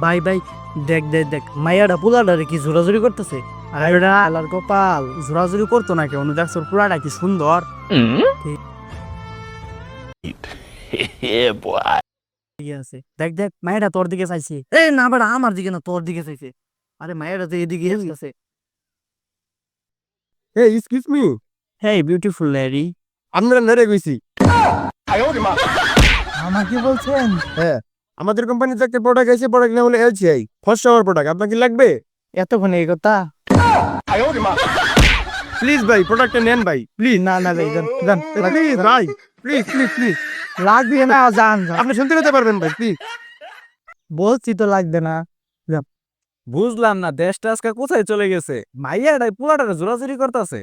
ভাই ভাই দেখ দেখ দেখ মাইয়াটা পোলাটারে কি জোরাজুরি করতেছে। আরে ওটা আলার কপাল জোরাজুরি করতো না কেউ দেখছো পুরাটা কি সুন্দর। ঠিক আছে দেখ দেখ মাইয়াটা তোর দিকে চাইছে। না বেটা আমার দিকে না তোর দিকে চাইছে। আরে মাইয়াটা তো এদিকে আছে। এই এক্সকিউজ মি, হেই বিউটিফুল লেডি। আপনারা নেড়ে গেছি। আমাকে বলছেন? হ্যাঁ, আমাদের কোম্পানিতে একটা প্রোডাক্ট আছে, প্রোডাক্ট নাম হলো এলসিআই ফার্স্ট আওয়ার প্রোডাক্ট। আপনার কি লাগবে? এতক্ষণ এই কথা? প্লিজ ভাই প্রোডাক্টটা নেন ভাই, প্লিজ। না না ভাই যান প্লিজ ভাই, প্লিজ প্লিজ প্লিজ। লাগবে না, যান যান। আপনি শুনতে পেতে পারবেন ভাই, প্লিজ। বলছি তো লাগবে না। বুঝলাম না দেশটা আজকে কোথায় চলে গেছে, মাইয়াটাই পুরাটা জোরাজুরি করতেছে।